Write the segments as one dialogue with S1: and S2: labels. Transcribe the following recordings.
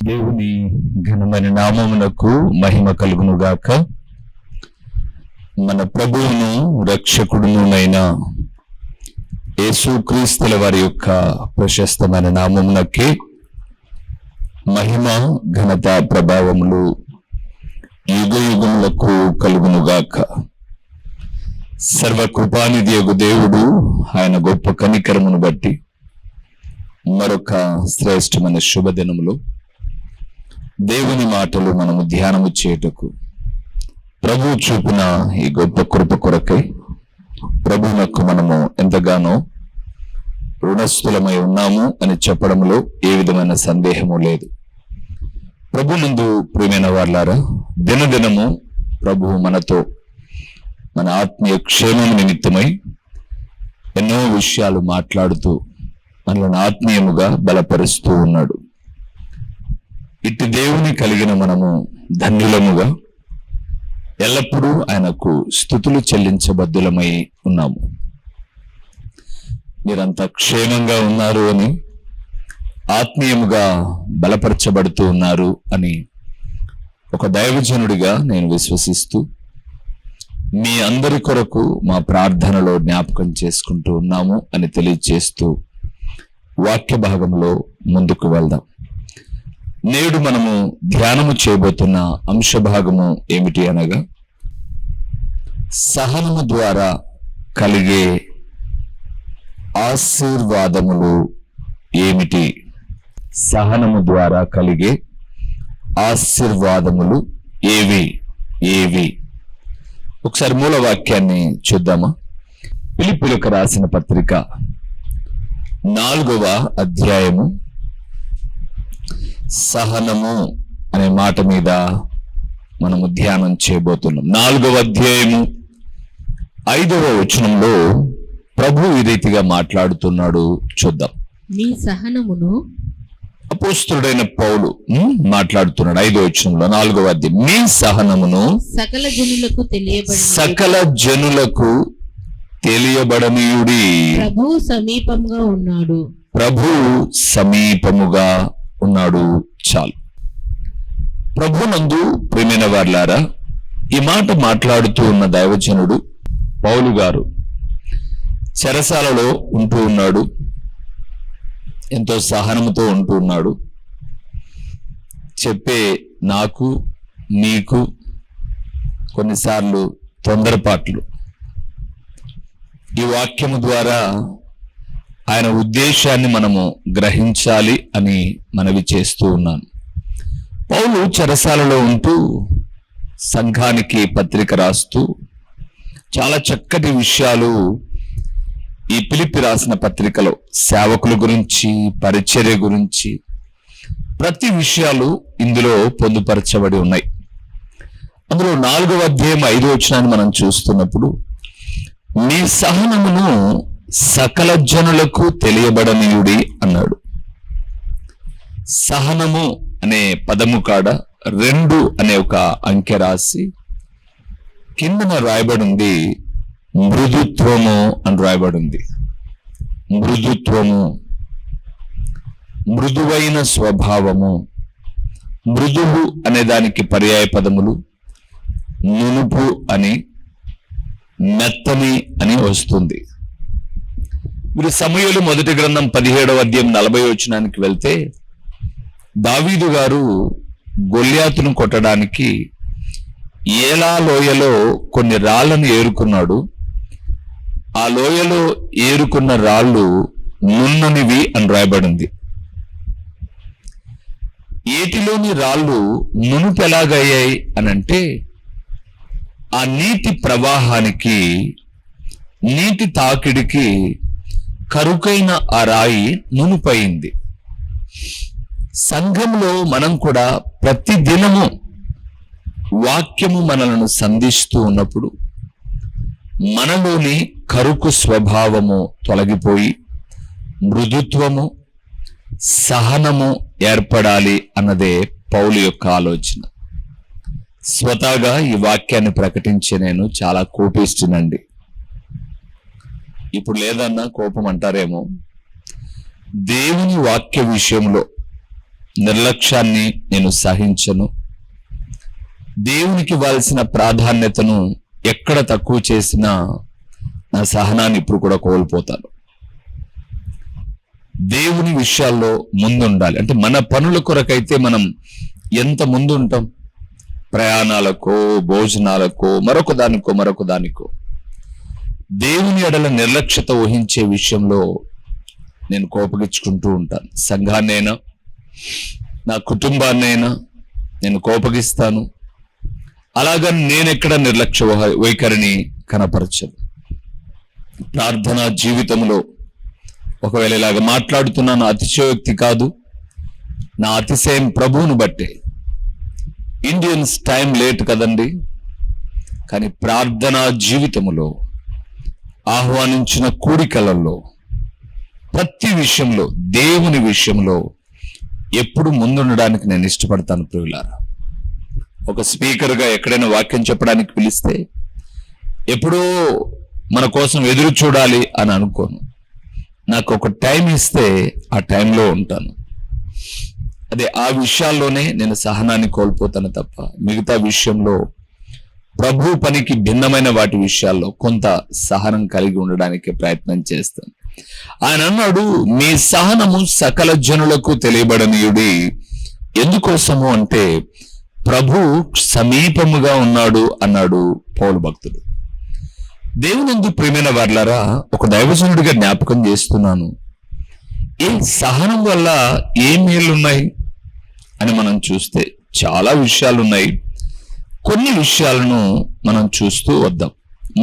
S1: దేవుని ఘనమైన నామమునకు మహిమ కలుగునుగాక. మన ప్రభువును రక్షకుడునునైన యేసుక్రీస్తుల వారి యొక్క ప్రశస్తమైన నామమునకే మహిమ ఘనత ప్రభావములు యుగ యుగములకు కలుగునుగాక. సర్వకృపానిధియగు దేవుడు ఆయన గొప్ప కనికరమును బట్టి మరొక శ్రేష్టమైన శుభదినములో దేవుని మాటలు మనము ధ్యానము చేయుటకు ప్రభు చూపిన ఈ గొప్ప కృప కొరకై ప్రభువునకు మనము ఎంతగానో రుణస్థులమై ఉన్నాము అని చెప్పడంలో ఏ విధమైన సందేహము లేదు. ప్రభునందు ప్రియమైన వారలారా, దినదినము ప్రభువు మనతో మన ఆత్మీయ క్షేమం నిమిత్తమై ఎన్నో విషయాలు మాట్లాడుతూ మనల్ని ఆత్మీయముగా బలపరుస్తూ ఉన్నాడు. ఇట్టి దేవుని కలిగిన మనము ధన్యులముగా ఎల్లప్పుడూ ఆయనకు స్తుతులు చెల్లించబద్దులమై ఉన్నాము. మీరంతా క్షేమంగా ఉన్నారు అని, ఆత్మీయముగా బలపరచబడుతూ ఉన్నారు అని ఒక దైవజనుడిగా నేను విశ్వసిస్తూ మీ అందరి కొరకు మా ప్రార్థనలో జ్ఞాపకం చేసుకుంటూ ఉన్నాము అని తెలియజేస్తూ వాక్య భాగంలో ముందుకు వెళ్దాం. నేడు మనము ధ్యానము చేయబోతున్న అంశ భాగము ఏమిటి అనగా, సహనము ద్వారా కలిగే ఆశీర్వాదములు ఏమిటి? సహనము ద్వారా కలిగే ఆశీర్వాదములు ఏవి? ఒకసారి మూల వాక్యాన్ని చూద్దామా? ఫిలిప్పీయులకు రాసిన పత్రిక 4వ అధ్యాయము సహనము అనే మాట మీద మనము ధ్యానం చేయబోతున్నాం. 4వ అధ్యాయము 5వ వచనంలో ప్రభు ఈ రీతిగా మాట్లాడుతున్నాడు. చూద్దాం.
S2: మీ సహనమును
S1: అపోస్తలుడైన పౌలు మాట్లాడుతున్నాడు 5వ వచనంలో. 4వ అధ్యాయం, మీ సహనమును సకల జనులకు తెలియబడనీయుడి.
S2: ప్రభు
S1: సమీపముగా ఉన్నాడు. చాలు. ప్రభునందు ప్రియమైన వారలారా, ఈ మాట మాట్లాడుతూ ఉన్న దైవజనుడు పౌలు గారు చెరసాలలో ఉంటూ ఉన్నాడు. ఎంతో సహనముతో ఉంటూ ఉన్నాడు. చెప్పే నాకు నీకు కొన్నిసార్లు తొందరపాట్లు. ఈ వాక్యము ద్వారా ఆయన ఉద్దేశాన్ని మనము గ్రహించాలి అని మనవి చేస్తూ ఉన్నాను. పౌలు చెరసాలలో ఉంటూ సంఘానికి పత్రిక రాస్తూ చాలా చక్కటి విషయాలు ఈ ఫిలిప్పీ రాసిన పత్రికలో సేవకుల గురించి, పరిచర్య గురించి ప్రతి విషయాలు ఇందులో పొందుపరచబడి ఉన్నాయి. అందులో 4వ అధ్యాయం 5వ వచనాన్ని మనం చూస్తున్నప్పుడు, మీ సహనమును సకల జనులకు తెలియబడనీయుడి అన్నాడు. సహనము అనే పదము కాడ 2 అనే ఒక అంకె రాసి కిందన రాయబడింది మృదుత్వము అని రాయబడింది. మృదుత్వము, మృదువైన స్వభావము. మృదువు అనే దానికి పర్యాయ పదములు నునుపు అని, మెత్తని అని వస్తుంది. మీరు సమూయేలు మొదటి గ్రంథం 17వ అధ్యాయం 40వ వచనానికి వెళ్తే, దావీదు గారు గొల్యాతును కొట్టడానికి ఏలా లోయలో కొన్ని రాళ్లను ఏరుకున్నాడు. ఆ లోయలో ఏరుకున్న రాళ్ళు నున్ననివి అని రాయబడింది. ఏటిలోని రాళ్ళు నునుపు ఎలాగయ్యాయి అనంటే, ఆ నీటి ప్రవాహానికి, నీటి తాకిడికి కరుకైన ఆ రాయి నునుపైంది. సంఘంలో మనం కూడా ప్రతి దినము వాక్యము మనలను సంధిస్తూ ఉన్నప్పుడు మనలోని కరుకు స్వభావము తొలగిపోయి మృదుత్వము, సహనము ఏర్పడాలి అన్నదే పౌలు యొక్క ఆలోచన. స్వతహాగా ఈ వాక్యాన్ని ప్రకటించే నేను చాలా కోపిస్తునండి. ఇప్పుడు లేదన్నా కోపం అంటారేమో. దేవుని వాక్య విషయంలో నిర్లక్ష్యాన్ని నేను సహించను. దేవునికి ఇవ్వాల్సిన ప్రాధాన్యతను ఎక్కడ తక్కువ చేసినా నా సహనాన్ని ఇప్పుడు కూడా కోల్పోతాను. దేవుని విషయాల్లో ముందుండాలి. అంటే మన పనుల కొరకైతే మనం ఎంత ముందు ఉంటాం, ప్రయాణాలకో, భోజనాలకో, మరొక దానికో. దేవుని ఎడల నిర్లక్ష్యత వహించే విషయంలో నేను కోపగించుకుంటూ ఉంటాను. సంఘాన్నైనా నా కుటుంబాన్నైనా నేను కోపగిస్తాను. అలాగా నేనెక్కడ నిర్లక్ష్య వైఖరిని కనపరచను. ప్రార్థనా జీవితంలో ఒకవేళ ఇలాగ మాట్లాడుతున్నాను, అతిశయోక్తి కాదు, నా అతిశయం ప్రభువును బట్టే. ఇండియన్స్ టైం లేట్ కదండి, కానీ ప్రార్థనా జీవితములో, ఆహ్వానించిన కూడికలలో, ప్రతి విషయంలో, దేవుని విషయంలో ఎప్పుడు ముందుండడానికి నేను ఇష్టపడతాను ప్రియులారా. ఒక స్పీకర్గా ఎక్కడైనా వాక్యం చెప్పడానికి పిలిస్తే ఎప్పుడో మన కోసం ఎదురు చూడాలి అని అనుకోను. నాకు ఒక టైం ఇస్తే ఆ టైంలో ఉంటాను. అదే ఆ విషయాల్లోనే నేను సహనాన్ని కోల్పోతాను తప్ప మిగతా విషయంలో, ప్రభు పనికి భిన్నమైన వాటి విషయాల్లో కొంత సహనం కలిగి ఉండడానికి ప్రయత్నం చేస్తాను. ఆయన అన్నాడు, మీ సహనము సకల జనులకు తెలియబడనీయుడి. ఎందుకోసము అంటే ప్రభు సమీపముగా ఉన్నాడు అన్నాడు పౌలు భక్తుడు. దేవునందు ప్రియమైన వారలారా, ఒక దైవజనుడిగా జ్ఞాపకం చేస్తున్నాను. ఈ సహనం వల్ల ఏ మేలున్నాయి అని మనం చూస్తే చాలా విషయాలు ఉన్నాయి. కొన్ని విషయాలను మనం చూస్తూ వద్దాం.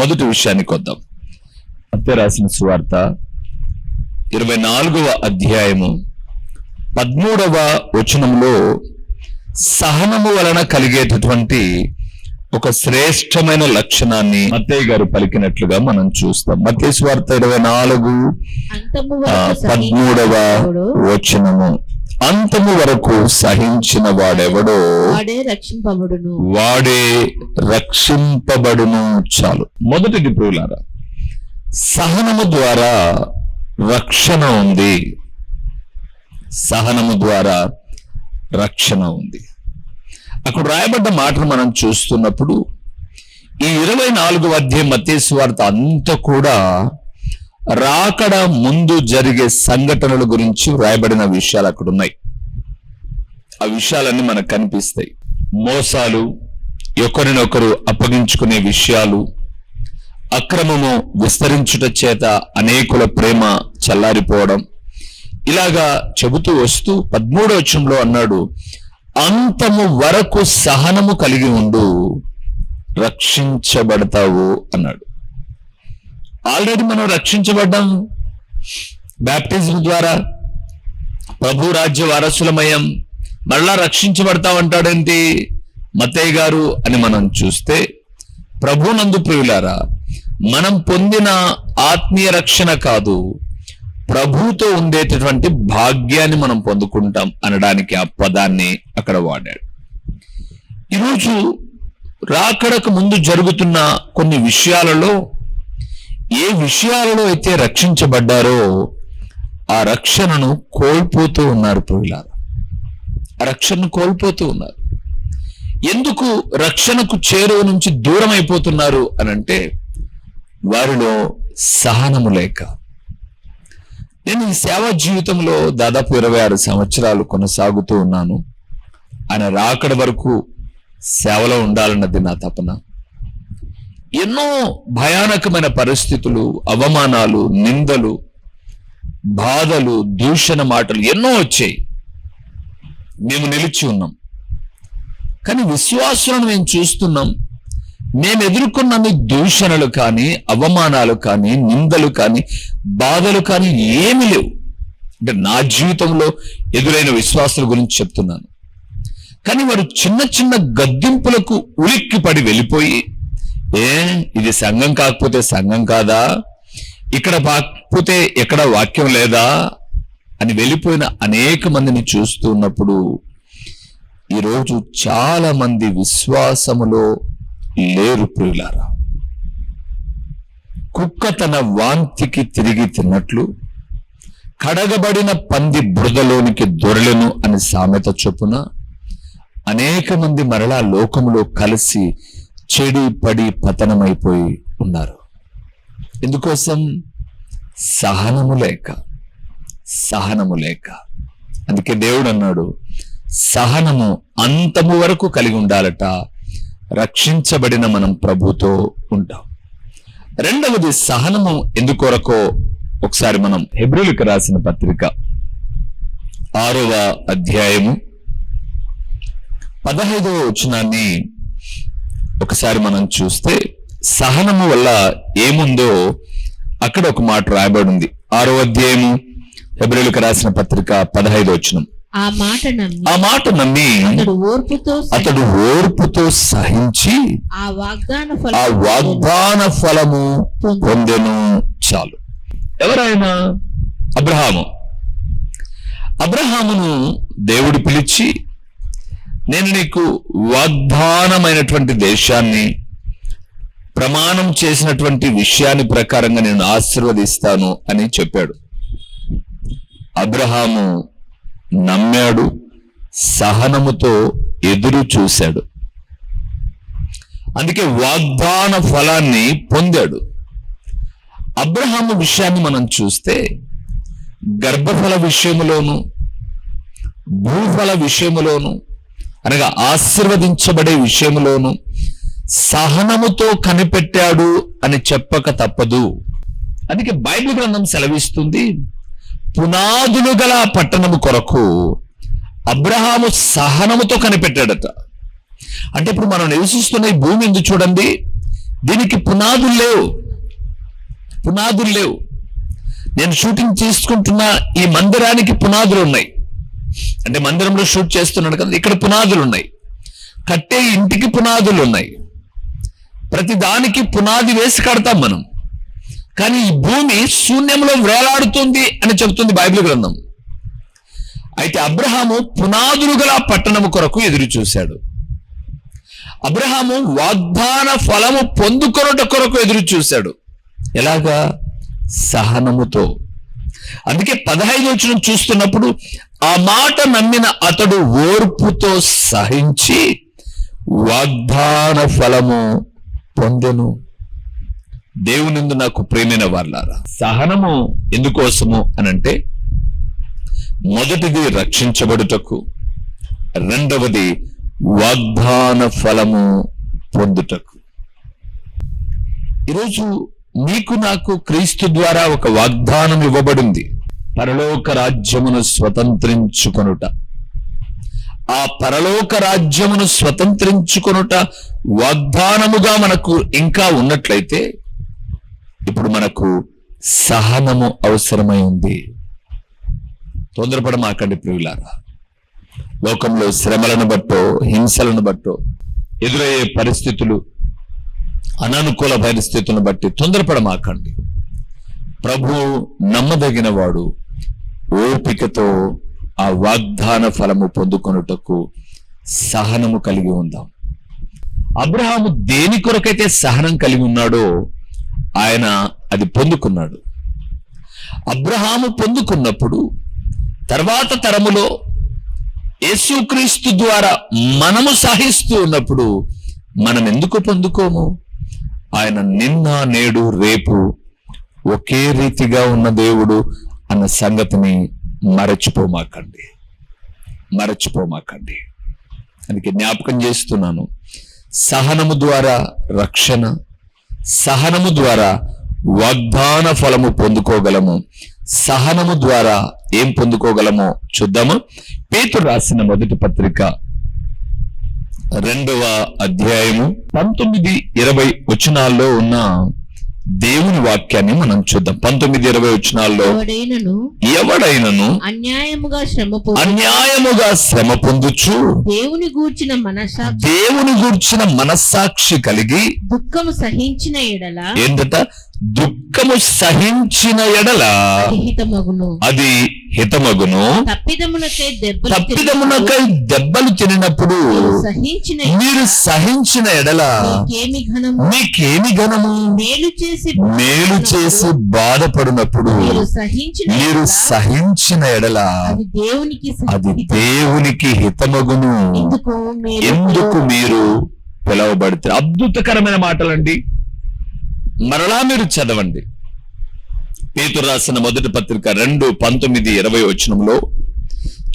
S1: మొదటి విషయానికి వద్దాం. మత్తయి రాసిన సువార్త 24వ అధ్యాయము 13వ వచనంలో సహనము వలన కలిగేటటువంటి ఒక శ్రేష్టమైన లక్షణాన్ని మత్తయి గారు పలికినట్లుగా మనం చూస్తాం. మత్తయి సువార్త 24:13వ వచనము, అంతము వరకు సహించిన వాడెవడో వాడే రక్షింపబడును. చాలు. మొదటిది ప్రియులారా, సహనము ద్వారా రక్షణ ఉంది. సహనము ద్వారా రక్షణ ఉంది. అక్కడ రాయబడ్డ మాటను మనం చూస్తున్నప్పుడు ఈ 24వ అధ్యాయం మత్తయి సువార్త అంతా కూడా రాకడ ముందు జరిగే సంఘటనల గురించి రాయబడిన విషయాలు అక్కడ ఉన్నాయి. ఆ విషయాలన్నీ మనకు కనిపిస్తాయి. మోసాలు, ఒకరినొకరు అప్పగించుకునే విషయాలు, అక్రమము విస్తరించుట చేత అనేకుల ప్రేమ చల్లారిపోవడం, ఇలాగా చెబుతూ వస్తూ 13వ వచనంలో అన్నాడు, అంతము వరకు సహనము కలిగి ఉండు, రక్షించబడతావు అన్నాడు. ఆల్రెడీ మనం రక్షించబడ్డాం బ్యాప్టిజం ద్వారా, ప్రభు రాజ్య వారసులమయం, మళ్ళా రక్షించబడతామంటాడేంటి మత్తయి గారు అని మనం చూస్తే, ప్రభునందు ప్రియులారా, మనం పొందిన ఆత్మీయ రక్షణ కాదు, ప్రభుతో ఉండేటటువంటి భాగ్యాన్ని మనం పొందుకుంటాం అనడానికి ఆ పదాన్ని అక్కడ వాడాడు. ఈరోజు రాకడకు ముందు జరుగుతున్న కొన్ని విషయాలలో, ఏ విషయాలలో అయితే రక్షించబడ్డారో ఆ రక్షణను కోల్పోతూ ఉన్నారు ప్రియులారా. ఆ రక్షణను కోల్పోతూ ఉన్నారు. ఎందుకు రక్షణకు చేరువ నుంచి దూరం అయిపోతున్నారు అనంటే వారిలో సహనము లేక. నేను ఈ సేవా జీవితంలో దాదాపు 26 సంవత్సరాలు కొనసాగుతూ ఉన్నాను. ఆయన రాకడ వరకు సేవలో ఉండాలన్నది నా తపన. ఎన్నో భయానకమైన పరిస్థితులు, అవమానాలు, నిందలు, బాధలు, దూషణ మాటలు ఎన్నో వచ్చాయి. మేము నిలిచి ఉన్నాం. కానీ విశ్వాసులను మేము చూస్తున్నాం, మేము ఎదుర్కొన్న దూషణలు కానీ, అవమానాలు కానీ, నిందలు కానీ, బాధలు కానీ ఏమీ లేవు. అంటే నా జీవితంలో ఎదురైన విశ్వాసుల గురించి చెప్తున్నాను. కానీ వారు చిన్న చిన్న గద్దింపులకు ఉలిక్కిపడి వెళ్ళిపోయి, ఇది సంఘం కాకపోతే సంఘం కాదా, ఇక్కడ కాకపోతే ఎక్కడ వాక్యం లేదా అని వెళ్ళిపోయిన అనేక మందిని చూస్తూ ఉన్నప్పుడు ఈరోజు చాలా మంది విశ్వాసములో లేరు ప్రియులారా. కుక్క తన వాంతికి తిరిగి తిన్నట్లు కడగబడిన పంది బురదలోనికి దొరలెను అని సామెత చొప్పున అనేక మంది మరలా లోకములో కలిసి చెడి పడి పతనమైపోయి ఉన్నారు. ఎందుకోసం? సహనము లేక. అందుకే దేవుడు అన్నాడు, సహనము అంతము వరకు కలిగి ఉండాలట, రక్షించబడిన మనం ప్రభుతో ఉంటాం. రెండవది, సహనము ఎందుకొరకో ఒకసారి మనం హెబ్రీయులకు రాసిన పత్రిక 6వ అధ్యాయము 15వ వచనాన్ని ఒకసారి మనం చూస్తే, సహనము వల్ల ఏముందో అక్కడ ఒక మాట రాయబడి ఉంది. 6వ అధ్యాయము హెబ్రీయులకు రాసిన పత్రిక 15వ వచనం.
S2: ఆ మాట నమ్మి
S1: అతడు ఓర్పుతో సహించి ఆ వాగ్దాన ఫలము పొందెను. చాలు. ఎవరైనా? అబ్రహామును దేవుడు పిలిచి, నేను నీకు వాగ్దానమైనటువంటి దేశాన్ని, ప్రమాణం చేసినటువంటి విషయాన్ని ప్రకారంగా నేను ఆశీర్వదిస్తాను అని చెప్పాడు. అబ్రహాము నమ్మాడు, సహనముతో ఎదురు చూశాడు. అందుకే వాగ్దాన ఫలాన్ని పొందాడు. అబ్రహాము విషయాన్ని మనం చూస్తే గర్భఫల విషయములోను, భూఫల విషయములోను, అనగా ఆశీర్వదించబడే విషయములోను సహనముతో కనిపెట్టాడు అని చెప్పక తప్పదు. అందుకే బైబిల్ గ్రంథం సెలవిస్తుంది, పునాదులు గల పట్టణము కొరకు అబ్రహాము సహనముతో కనిపెట్టాడట. అంటే ఇప్పుడు మనం నివసిస్తున్న ఈ భూమి ఎందుకు చూడండి, దీనికి పునాదులు లేవు. నేను షూటింగ్ చేసుకుంటున్న ఈ మందిరానికి పునాదులు ఉన్నాయి. అంటే మందిరంలో షూట్ చేస్తున్నాడు కదా, ఇక్కడ పునాదులు ఉన్నాయి. కట్టే ఇంటికి పునాదులు ఉన్నాయి. ప్రతి దానికి పునాది వేసి కడతాం మనం. కానీ ఈ భూమి శూన్యంలో వేలాడుతుంది అని చెబుతుంది బైబిల్ గ్రంథం. అయితే అబ్రహాము పునాదులు గల పట్టణము కొరకు ఎదురు చూశాడు. అబ్రహాము వాగ్దాన ఫలము పొందుకొనుట కొరకు ఎదురు చూశాడు. ఎలాగా? సహనముతో. అందుకే 15వ వచనం చూస్తున్నప్పుడు, ఆ మాట నమ్మిన అతడు ఓర్పుతో సహించి వాగ్దాన ఫలము పొందెను. దేవునిందు నాకు ప్రియమైన వారలారా, సహనము ఎందుకోసము అనంటే, మొదటిది రక్షించబడుటకు, రెండవది వాగ్దాన ఫలము పొందుటకు. ఈరోజు నీకు నాకు క్రీస్తు ద్వారా ఒక వాగ్దానం ఇవ్వబడింది, పరలోక రాజ్యమును స్వతంత్రించుకొనుట. ఆ పరలోక రాజ్యమును స్వతంత్రించుకొనుట వాగ్దానముగా మనకు ఇంకా ఉన్నట్లయితే, ఇప్పుడు మనకు సహనము అవసరమై ఉంది. తొందరపడమాకండి ప్రియులారా. లోకంలో శ్రమలను బట్టో, హింసలను బట్టో, ఎదురయ్యే పరిస్థితులు, అననుకూల పరిస్థితులను బట్టి తొందరపడమాకండి. ప్రభు నమ్మదగిన వాడు. ఓపికతో ఆ వాగ్దాన ఫలము పొందుకొనుటకు సహనము కలిగి ఉందాం. అబ్రహాము దేని కొరకైతే సహనం కలిగి ఉన్నాడో ఆయన అది పొందుకున్నాడు. అబ్రహాము పొందుకున్నప్పుడు తర్వాత తరములో యేసుక్రీస్తు ద్వారా మనము సహిస్తూ ఉన్నప్పుడు మనం ఎందుకు పొందుకోము? ఆయన నిన్న, నేడు, రేపు ఒకే రీతిగా ఉన్న దేవుడు అన్న సంగతిని మరచిపోమాకండి. అందుకే జ్ఞాపకం చేస్తున్నాను, సహనము ద్వారా రక్షణ, సహనము ద్వారా వాగ్దాన ఫలము పొందుకోగలము. సహనము ద్వారా ఏం పొందుకోగలమో చూద్దాము. పేతురు రాసిన మొదటి పత్రిక 2వ అధ్యాయము 19-20 వచనాల్లో ఉన్న దేవుని వాక్యాన్ని మనం చూద్దాం. 19-20 వచనాల్లో, ఎవడైనను అన్యాయముగా శ్రమ పొందుచు దేవుని గూర్చిన మనస్సాక్షి కలిగి
S2: దుఃఖము సహించిన ఎడల,
S1: ఏంటట? దుఃఖము సహించిన ఎడల
S2: అది హితమగును.
S1: అది హితమగును. తప్పిదమునకై దెబ్బలు తినినప్పుడు మీరు సహించిన ఎడల మీకేమి ఘనము? మేలు చేసి బాధపడినప్పుడు మీరు సహించిన ఎడల అది దేవునికి హితమగును. ఎందుకు మీరు పిలువబడితే? అద్భుతకరమైన మాటలండి. మరలా మీరు చదవండి. పేతురు రాసిన మొదటి పత్రిక 2:19-20 వచనంలో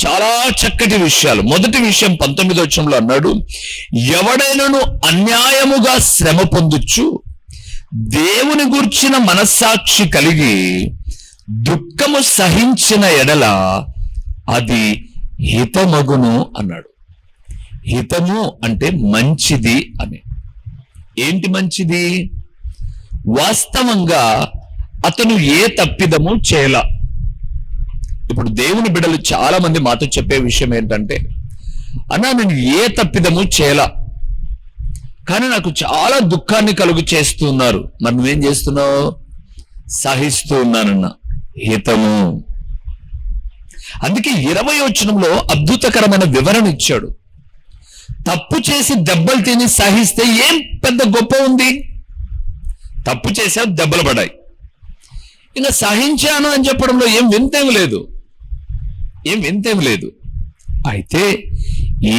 S1: చాలా చక్కటి విషయాలు. మొదటి విషయం 19 వచనంలో అన్నాడు, ఎవడైనను అన్యాయముగా శ్రమ పొందుచు దేవుని గూర్చిన మనస్సాక్షి కలిగి దుఃఖము సహించిన ఎడల అది హితమగును అన్నాడు. హితము అంటే మంచిది అని. ఏంటి మంచిది? వాస్తవంగా అతను ఏ తప్పిదము చేయల. ఇప్పుడు దేవుని బిడ్డలు చాలా మంది మాతో చెప్పే విషయం ఏంటంటే, అన్నా నేను ఏ తప్పిదము చేయల, కానీ నాకు చాలా దుఃఖాన్ని కలుగు చేస్తున్నారు. మరి నువ్వేం చేస్తున్నావు? సహిస్తూ ఉన్నానన్నా. హితము. అందుకే 20 వచనంలో అద్భుతకరమైన వివరణ ఇచ్చాడు. తప్పు చేసి దెబ్బలు తిని సహిస్తే ఏం పెద్ద గొప్ప ఉంది? తప్పు చేశావు, దెబ్బలు పడాయి. ఇంకా సహించాను అని చెప్పడంలో ఏం వింతేమి లేదు. అయితే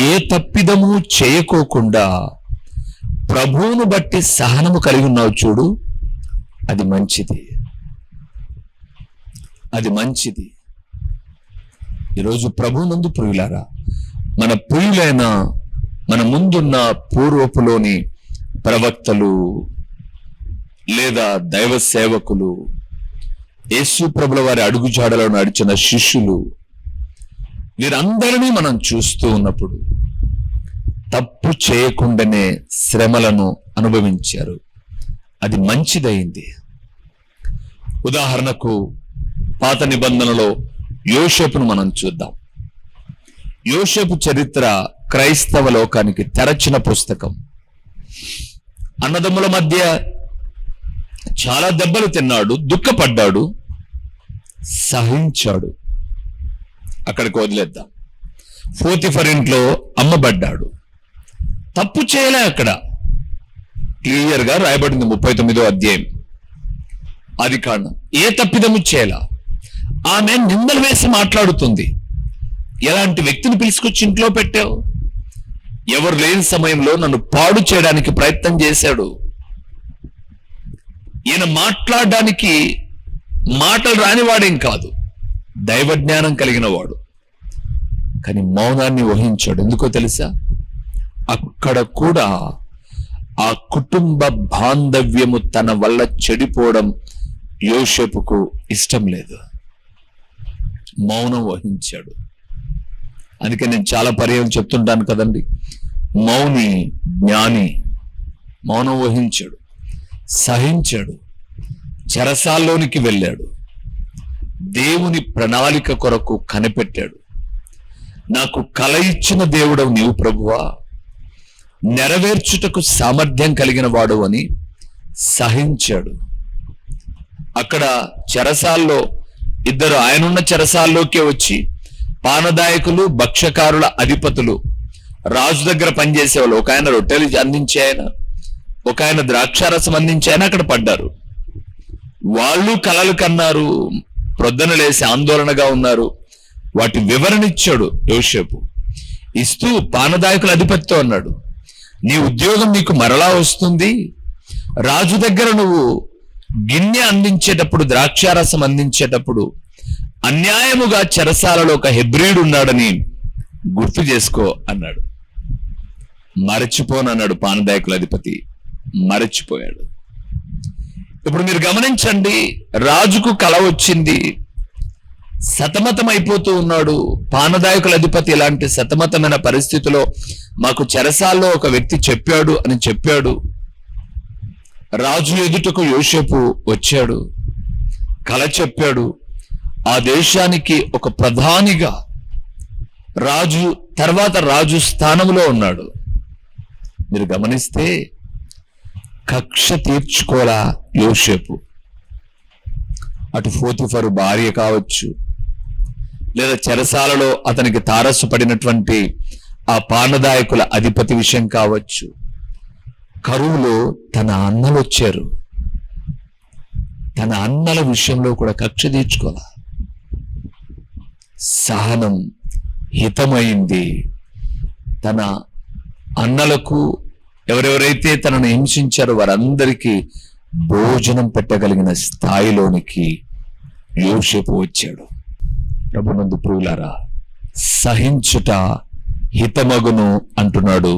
S1: ఏ తప్పిదము చేయకోకుండా ప్రభువును బట్టి సహనము కలిగి ఉన్నావు చూడు, అది మంచిది. ఈరోజు ప్రభువునందు ప్రియులారా, మన ప్రియులైన మన ముందున్న పూర్వపులోని ప్రవక్తలు లేదా దైవ సేవకులు, యేసు ప్రభుల వారి అడుగుజాడలో నడిచిన శిష్యులు, వీరందరినీ మనం చూస్తూ ఉన్నప్పుడు తప్పు చేయకుండానే శ్రమలను అనుభవించారు. అది మంచిదైంది. ఉదాహరణకు పాత నిబంధనలో యోసేపును మనం చూద్దాం. యోసేపు చరిత్ర క్రైస్తవ లోకానికి తెరచిన పుస్తకం. అన్నదమ్ముల మధ్య చాలా దెబ్బలు తిన్నాడు, దుఃఖపడ్డాడు, సహించాడు. అక్కడికి వదిలేద్దాం. పోతిఫర్ ఇంట్లో అమ్మబడ్డాడు, తప్పు చేయలే. అక్కడ క్లియర్ గా రాయబడింది 39వ అధ్యాయం ఆదికాండం. ఏ తప్పిదము చేయలా. ఆమె నిందలు వేసి మాట్లాడుతుంది. ఎలాంటి వ్యక్తిని పిలుచుకొచ్చి ఇంట్లో పెట్టావు? ఎవరు లేని సమయంలో నన్ను పాడు చేయడానికి ప్రయత్నం చేశాడు. ఈయన మాట్లాడడానికి మాటలు రానివాడేం కాదు, దైవ జ్ఞానం కలిగిన వాడు. కానీ మౌనాన్ని వహించాడు. ఎందుకో తెలుసా? అక్కడ కూడా ఆ కుటుంబ బాంధవ్యము తన వల్ల చెడిపోవడం యోసేపుకు ఇష్టం లేదు. మౌనం వహించాడు. అందుకే నేను చాలా పర్యాయం చెప్తుంటాను కదండి, మౌని జ్ఞాని. మౌనం వహించాడు, సహించాడు, చెరసాల్లోనికి వెళ్ళాడు, దేవుని ప్రణాళిక కొరకు కనిపెట్టాడు. నాకు కల ఇచ్చిన దేవుడవు నీవు ప్రభువా, నెరవేర్చుటకు సామర్థ్యం కలిగిన వాడు అని సహించాడు. అక్కడ చెరసాల్లో ఇద్దరు ఆయనున్న చెరసాల్లోకే వచ్చి పానదాయకులు, భక్ష్యకారుల అధిపతులు, రాజు దగ్గర పనిచేసేవాళ్ళు, ఒక ఆయన రొట్టెలు అందించే ఆయన, ఒక ఆయన ద్రాక్షారసం అందించే ఆయన అక్కడ పడ్డారు. వాళ్ళు కలలు కన్నారు, ప్రొద్దన లేసి ఆందోళనగా ఉన్నారు. వాటి వివరణ ఇచ్చాడు యోసేపు. ఇస్తూ పానదాయకుల అధిపతితో అన్నాడు, నీ ఉద్యోగం నీకు మరలా వస్తుంది. రాజు దగ్గర నువ్వు గిన్నె అందించేటప్పుడు, ద్రాక్షారసం అందించేటప్పుడు అన్యాయముగా చెరసాలలో ఒక హెబ్రీడు ఉన్నాడని గుర్తు చేసుకో అన్నాడు. మరచిపోనన్నాడు పానదాయకుల అధిపతి. మరచిపోయాడు. ఇప్పుడు మీరు గమనించండి, రాజుకు కల వచ్చింది, సతమతం అయిపోతూ ఉన్నాడు. పానదాయకుల అధిపతి ఇలాంటి సతమతమైన పరిస్థితిలో మాకు చెరసాల్లో ఒక వ్యక్తి చెప్పాడు అని చెప్పాడు. రాజు ఎదుటకు యోసేపు వచ్చాడు, కల చెప్పాడు. ఆ దేశానికి ఒక ప్రధానిగా రాజు తర్వాత రాజు స్థానంలో ఉన్నాడు. మీరు గమనిస్తే కక్ష తీర్చుకోలా యోసేపు. అటు పోతిఫరు భార్య కావచ్చు, లేదా చెరసాలలో అతనికి తారస్సు పడినటువంటి ఆ పానదాయకుల అధిపతి విషయం కావచ్చు. కరువులో తన అన్నలు వచ్చారు, తన అన్నల విషయంలో కూడా కక్ష తీర్చుకోవాలి. సహనం హితమైంది. తన అన్నలకు, ఎవరెవరైతే తనను హింసించారో వారందరికీ భోజనం పెట్టగలిగిన స్థాయిలోనికి యోసేపు వచ్చాడు. ప్రభునందు ప్రియులారా, సహించుట హితమగును అంటున్నాడు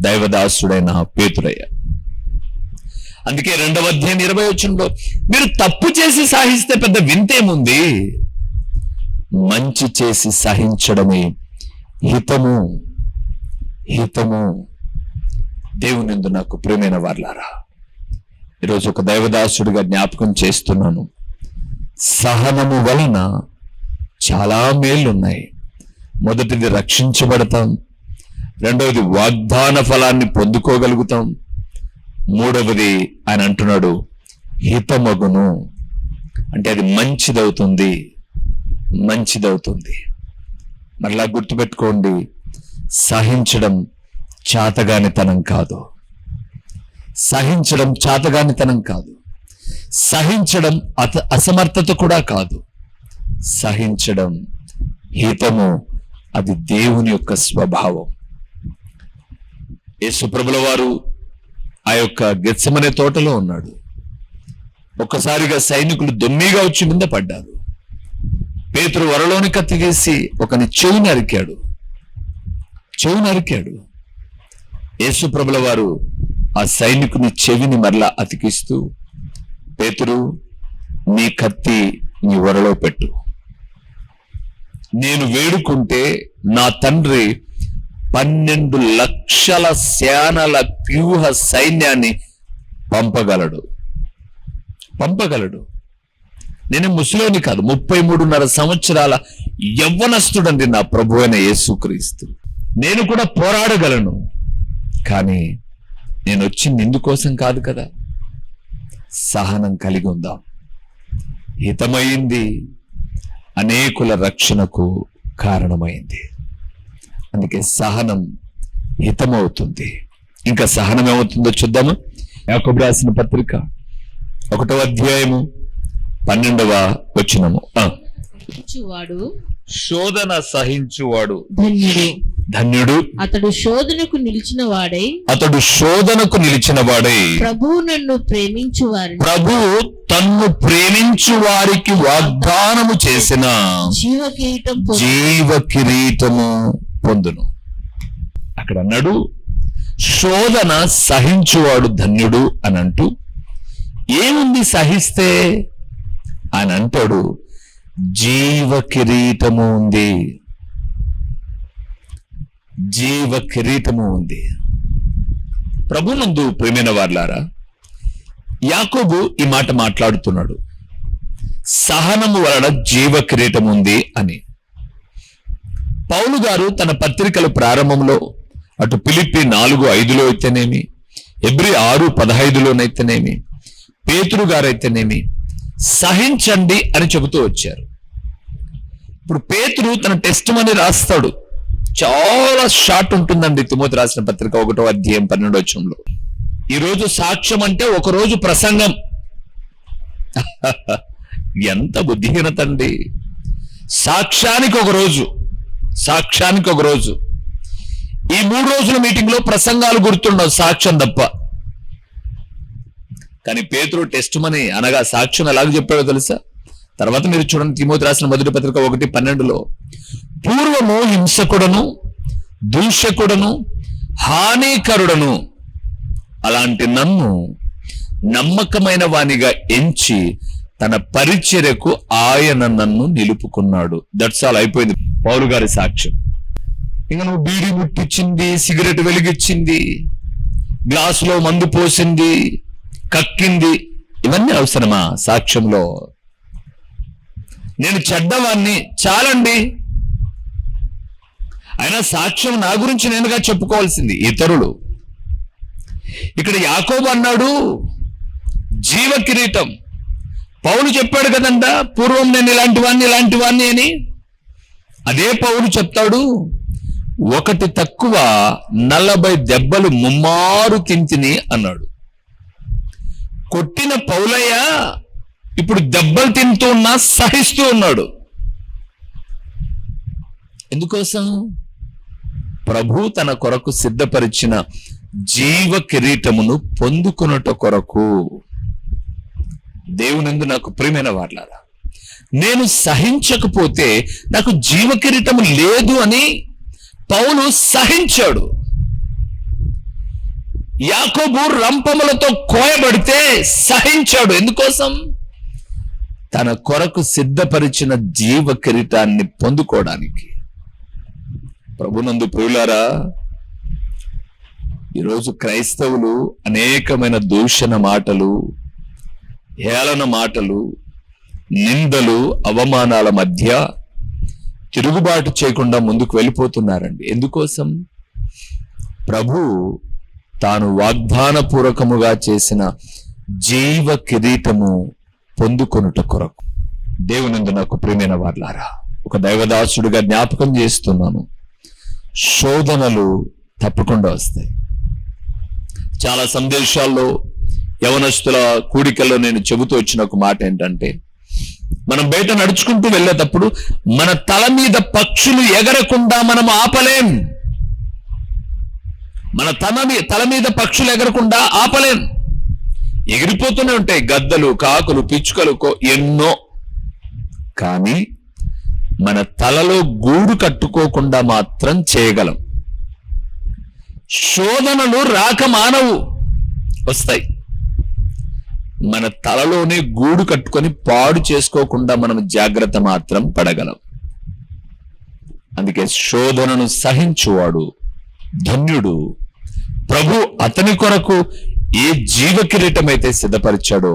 S1: దైవదాసుడైన పేతురయ్య. అందుకే 2వ అధ్యాయం 20వ వచనంలో మీరు తప్పు చేసి సహిస్తే పెద్ద వింతేముంది, మంచి చేసి సహించడమే హితము. హితము. దేవునిందు నాకు ప్రియమైన వారలారా, ఈరోజు ఒక దైవదాసుడిగా జ్ఞాపకం చేస్తున్నాను. సహనము వలన చాలా మేలున్నాయి. మొదటిది రక్షించబడతాం, రెండవది వాగ్దాన ఫలాన్ని పొందుకోగలుగుతాం, మూడవది ఆయన అంటున్నాడు హితమగును, అంటే అది మంచిదవుతుంది. మంచిదవుతుంది. మరలా గుర్తుపెట్టుకోండి, సహించడం చాతగానితనం కాదు. సహించడం చాతగానితనం కాదు. సహించడం అసమర్థత కూడా కాదు. సహించడం హితము. అది దేవుని యొక్క స్వభావం. యేసుప్రభుల వారు ఆ యొక్క గెత్సెమనే తోటలో ఉన్నాడు. ఒక్కసారిగా సైనికులు దొమ్మిగా వచ్చి మీద పడ్డారు. పేతురు వరలోని కత్తి తీసి ఒకని చెవు నరికాడు. యేసుప్రభుల వారు ఆ సైనికుని చెవిని మరలా అతికిస్తూ, పేతురు, నీ కత్తి నీ వరలో పెట్టు. నేను వేడుకుంటే నా తండ్రి 12 లక్షల సేనల వ్యూహ సైన్యాన్ని పంపగలడు. నేను ముసలోని కాదు, 33.5 సంవత్సరాల యవ్వనస్తుడండి నా ప్రభు అయిన యేసుక్రీస్తు. నేను కూడా పోరాడగలను, కానీ నేను వచ్చింది ఇందుకోసం కాదు కదా. సహనం కలిగి ఉందాం. హితమైంది, అనేకుల రక్షణకు కారణమైంది. అందుకే సహనం హితమవుతుంది. ఇంకా సహనం ఏమవుతుందో చూద్దాము. యాకోబు రాసిన పత్రిక 1వ అధ్యాయము 12వ వచనము. శోధన సహించువాడు ధన్యుడు.
S2: అతడు శోధనకు నిలిచిన వాడై ప్రభువు
S1: తన్ను ప్రేమించు వారికి వాగ్దానము చేసిన జీవ కిరీటము పొందును. అక్కడ అన్నాడు శోధన సహించువాడు ధన్యుడు అని అంటూ, ఏముంది సహిస్తే అని అంటాడు, జీవ కిరీటము ఉంది. జీవ కిరీటము ఉంది. ప్రభునందు ప్రియమైన వారలారా, యాకోబు ఈ మాట మాట్లాడుతున్నాడు, సహనము వలన జీవ కిరీటం ఉంది అని. పౌలు గారు తన పత్రికల ప్రారంభంలో అటు ఫిలిప్పి 4:5లో అయితేనేమి, హెబ్రీ 6:15లోనైతేనేమి, పేతురు గారైతేనేమి సహించండి అని చెబుతూ వచ్చారు. ఇప్పుడు పేతురు తన టెస్టిమనీ రాస్తాడు. చాలా షార్ట్ ఉంటుందండి తిమోతి రాసిన పత్రిక 1వ అధ్యాయం 12వ వచనంలో. ఈరోజు సాక్ష్యం అంటే ఒకరోజు ప్రసంగం. ఎంత బుద్ధిహీనత అండి. సాక్ష్యానికి ఒక రోజు. ఈ 3 రోజుల మీటింగ్ లో ప్రసంగాలు గుర్తుండవు, సాక్ష్యం తప్ప. కానీ పేతురు టెస్టిమనీ అనగా సాక్ష్యం ఎలాగ చెప్పాడో తెలుసా? తర్వాత మీరు చూడండి, తిమోతి రాసిన మొదటి పత్రిక 1:12లో, పూర్వము హింసకుడను, దూషకుడను, హానికరుడను అలాంటి నన్ను నమ్మకమైన వానిగా ఎంచి తన పరిచర్యకు ఆయన నన్ను నిలుపుకున్నాడు. That's all. అయిపోయింది పౌలు గారి సాక్ష్యం. ఇంకా నువ్వు బీడి ముట్టించింది, సిగరెట్ వెలిగించింది, గ్లాసులో మందు పోసింది, కక్కింది, ఇవన్నీ అవసరమా సాక్ష్యంలో? నేను చెడ్డవాణ్ణి చాలండి. అయినా సాక్ష్యం నా గురించి నేనుగా చెప్పుకోవాల్సింది ఇతరులు. ఇక్కడ యాకోబు అన్నాడు జీవ కిరీటం. పౌలు చెప్పాడు కదంట, పూర్వం నేను ఇలాంటి వాణ్ణి అని. అదే పౌలు చెప్తాడు, 1 తక్కువ 40 దెబ్బలు ముమ్మారు తింటిని అన్నాడు. కొట్టిన పౌలయ్య ఇప్పుడు దెబ్బలు తింటూ ఉన్నా సహిస్తూ ఉన్నాడు. ఎందుకోసం? ప్రభు తన కొరకు సిద్ధపరిచిన జీవ కిరీటమును పొందుకొనుట కొరకు. దేవునందు నాకు ప్రియమైన వారలారా, నేను సహించకపోతే నాకు జీవ కిరీటము లేదు అని పౌలు సహించాడు. యాకోబు రంపములతో కోయబడితే సహించాడు. ఎందుకోసం? తన కొరకు సిద్ధపరిచిన జీవ కిరీటాన్ని పొందుకోవడానికి. ప్రభునందు ప్రియులారా, ఈరోజు క్రైస్తవులు అనేకమైన దూషణ మాటలు, హేళన మాటలు, నిందలు, అవమానాల మధ్య తిరుగుబాటు చేయకుండా ముందుకు వెళ్ళిపోతున్నారండి. ఎందుకోసం? ప్రభు తాను వాగ్దాన పూర్వకముగా చేసిన జీవ కిరీటము పొందుకొనుట కొరకు. దేవునందు నాకు ప్రియమైన వారలారా, ఒక దైవదాసుడిగా జ్ఞాపకం చేస్తున్నాను, శోధనలు తప్పకుండా వస్తాయి. చాలా సందేశాల్లో, యవనస్తుల కూడికల్లో నేను చెబుతూ వచ్చిన ఒక మాట ఏంటంటే, మనం బయట నడుచుకుంటూ వెళ్ళేటప్పుడు మన తల మీద పక్షులు ఎగరకుండా మనం ఆపలేం. మన తల మీద పక్షులు ఎగరకుండా ఆపలేం. ఎగిరిపోతూనే ఉంటాయి, గద్దలు, కాకులు, పిచ్చుకలు, ఎన్నో. కానీ మన తలలో గూడు కట్టుకోకుండా మాత్రం చేయగలం. శోధనలు రాక మానవు, వస్తాయి. మన తలలోనే గూడు కట్టుకొని పాడు చేసుకోకుండా మనం జాగ్రత్త మాత్రం పడగలం. అందుకే శోధనను సహించువాడు ధన్యుడు. ప్రభు అతని కొరకు ఏ జీవ కిరీటం అయితే సిద్ధపరిచాడో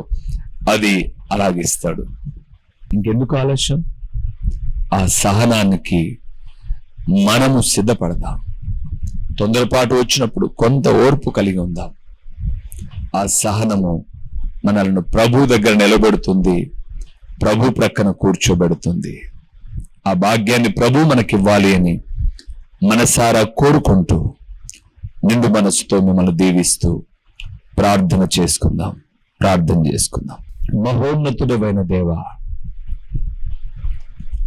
S1: అది అలాగిస్తాడు. ఇంకెందుకు ఆలస్యం? ఆ సహనానికి మనము సిద్ధపడదాం. తొందరపాటు వచ్చినప్పుడు కొంత ఓర్పు కలిగి ఉందాం. ఆ సహనము మనల్ని ప్రభు దగ్గర నిలబెడుతుంది, ప్రభు ప్రక్కన కూర్చోబెడుతుంది. ఆ భాగ్యాన్ని ప్రభు మనకివ్వాలి అని మనసారా కోరుకుంటూ నిండు మనసుతో మిమ్మల్ని దీవిస్తూ ప్రార్థన చేసుకుందాం. మహోన్నతుడైన దేవా,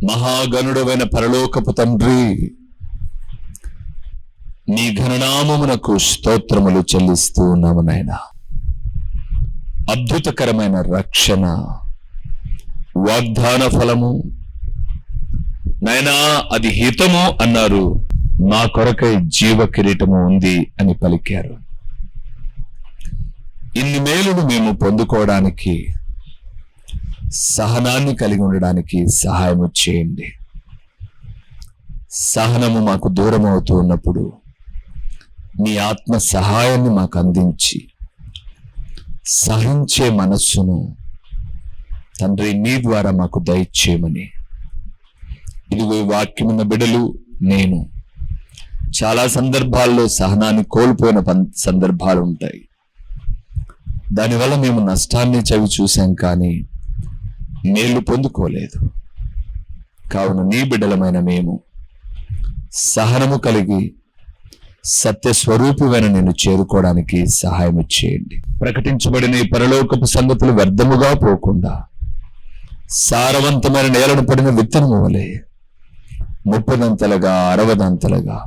S1: మహాగణుడైన పరలోకపు తండ్రి, నీ ఘననామమునకు స్తోత్రములు చెల్లిస్తూ ఉన్నాము నాయనా. అద్భుతకరమైన రక్షణ, వాగ్దాన ఫలము నాయనా, అది హితము అన్నారు. మా కొరకై జీవ కిరీటము ఉంది అని పలికారు. ఇన్ని మేలును మేము పొందుకోవడానికి, సహనాన్ని కలిగి ఉండడానికి సహాయము చేయండి. సహనము మాకు దూరం అవుతూ ఉన్నప్పుడు నీ ఆత్మ సహాయాన్ని మాకు అందించి సహించే మనస్సును తండ్రి నీ ద్వారా మాకు దయచేయమని. ఇదిగో ఈ వాక్యమున్న బిడ్డలు, నేను చాలా సందర్భాల్లో సహనాన్ని కోల్పోయిన సందర్భాలు ఉంటాయి. దానివల్ల మేము నష్టాన్ని చవి చూసాం, కానీ మేలు పొందుకోలేదు. కావున నీ బిడ్డలమైన మేము సహనము కలిగి సత్యస్వరూపువైన నేను చేరుకోవడానికి సహాయం చేయండి. ప్రకటించబడిన ఈ పరలోకపు సంగతులు వ్యర్థముగా పోకుండా సారవంతమైన నేలను పడిన విత్తనము వలె 30దంతలుగా, 60దంతలుగా,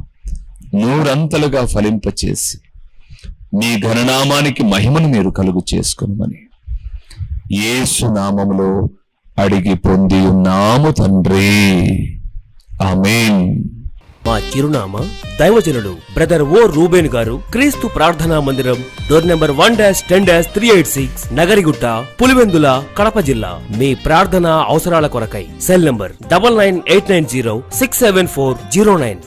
S1: 100 ఫలింపచేసి నీ ఘననామానికి మహిమను మీరు కలుగు చేసుకునమని యేసు నామములో అడిగి పొంది ఉన్నాము తండ్రి. ఆమేన్.
S3: మా చిరునామా దైవజనులు బ్రదర్ ఓ రూబేన్ గారు, క్రీస్తు ప్రార్థనా మందిరం, డోర్ నెంబర్ 1-10-386, నగరిగుట్ట, పులివెందుల, కడప జిల్లా. మీ ప్రార్థనా అవసరాల కొరకై సెల్ నంబర్ 9989067409.